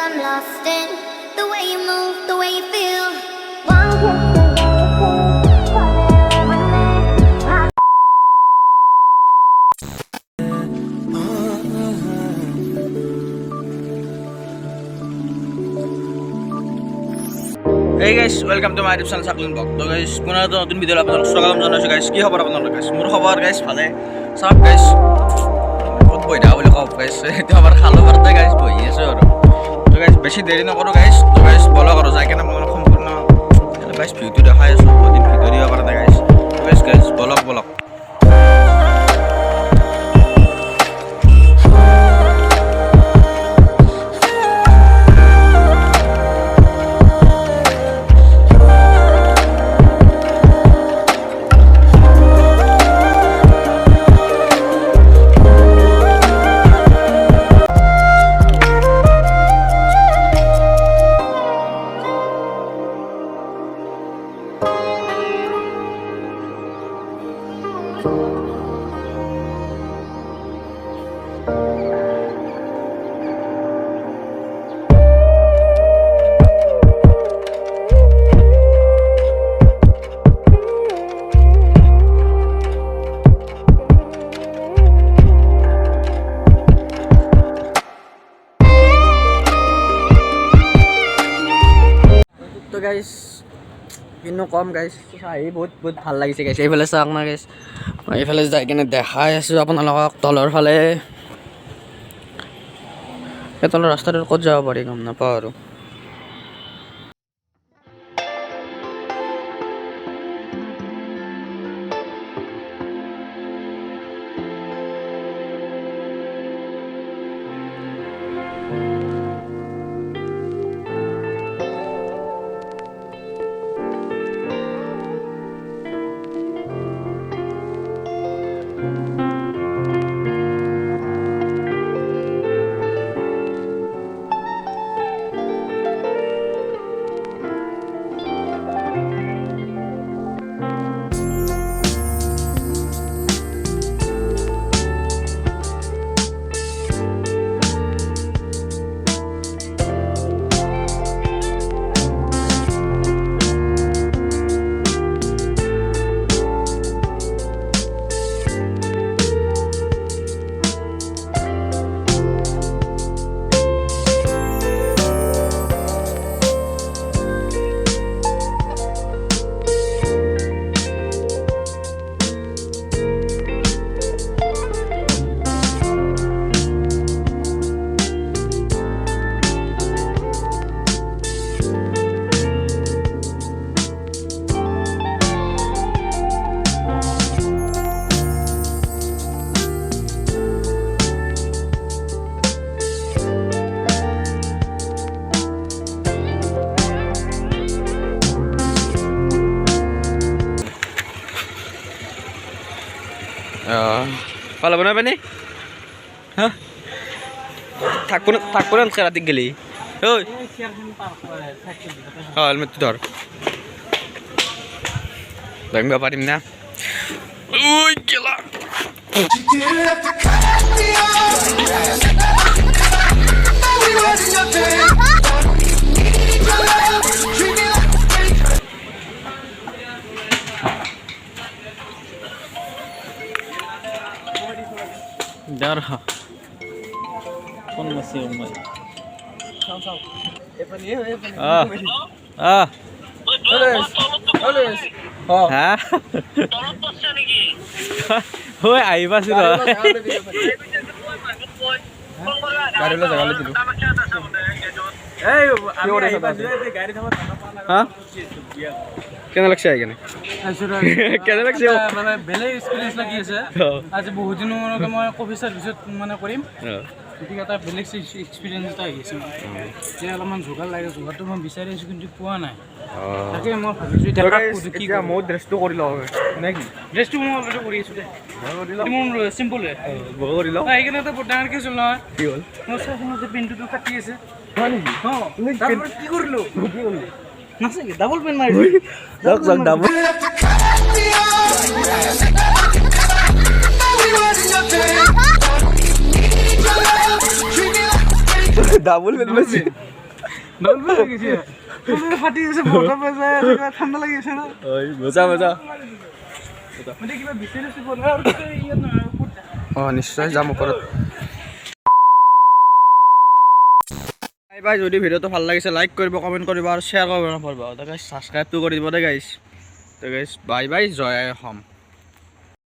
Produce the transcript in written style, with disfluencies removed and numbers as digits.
I'm lost in the way you move, the way you feel. One kiss Hey guys, welcome to my YouTube channel Saklin Blog. So guys, পুনৰ এটা নতুন video' আপোনালোকক স্বাগতম জনাইছোঁ guys. কি খবৰ আপোনালোকৰ guys? মোৰ খবৰ guys ভালে। সব guys বহুত বৈধা বুলি কওঁ guys। এতিয়া আমাৰ খালো বাৰতে guys বহি আছো আৰু। তো guys বেছি দেৰি নকৰো guys। তো guys বলক আৰু যাই কেনে মই সম্পূৰ্ণ guys ভিডিঅ'টো দেখাই আছো। বহুত দিন ভিডিঅ' দিব পৰা নাই guys। তো guys বলক। তো গাইজ কিন্তু কম গাইজ আহি বহুত ভাল লাগিছে গাইজ এইফালে চাওক না গাইজ মই এইফালে যাই কিনে দেখাই আছোঁ আপোনালোকক তলৰ ফালে এই তলৰ ৰাস্তাটোত ক'ত যাব পাৰি গম নাপাওঁ আৰু পালাব না পানি হ্যাঁ থাকবো না রাতে গেলি ওই হেলমেট ধর দেখবা পারিম না ওই গেলা Dar ha. Kon masih umai. Saw. Epani. Ah. Oles. Oh. Ha. Tolong pasnya niki. Hoi, aiba sih lo. Gari lo jaga lo dulu. Hey, aiba sih gari sama tanah. Ha? কেনে লাগছে এখানে কেনে লাগছে মানে বেলেগ এক্সপিৰিয়েঞ্চ লাগি আছে আজি বহুত দিনৰ মূৰত মই কফি সাৰ্ভিসত মানে কৰিম ঠিক এটা বেলেগ এক্সপিৰিয়েঞ্চ এটা আহিছে যে অলপমান যোগাৰ লাগে যোগাৰটো মই বিচাৰি আছোঁ কিন্তু পোৱা নাই তাকে মই ভাবিছোঁ কি মই ড্ৰেছটো কৰি লওঁ নেকি ড্ৰেছটো মই অলৰেডি কৰি আছোঁ দে মোৰ চিম্পল কৰি লওঁ এইকাৰণে এটা ডাঙৰ কেছ হ'ল নহয় কি হ'ল মোৰ চাইছিলোঁ যে পেণ্টটো কাটি আছে হয় নেকি তুমি কি কৰিলোঁ নাসে ডাবল পেন মাৰি যাক ডাবল ডাবল পেন মাৰছি ফাটি গৈছে বতৰ বজাই আছে কিবা ঠাণ্ডা লাগি আছে না মজা মজা মানে কিবা বিচাৰি আছে বনাই আৰু ইয়াত নহয় অঁ নিশ্চয় যাম ওপৰত বাই যদি ভিডিঅ'টো ভাল লাগিছে লাইক কৰিব কমেণ্ট কৰিব আৰু শ্বেয়াৰ কৰিব নাপাহৰিব তাকে ছাবস্ক্ৰাইবটো কৰি দিব দে গাইছ তো গাইছ বাই বাই জয় অসম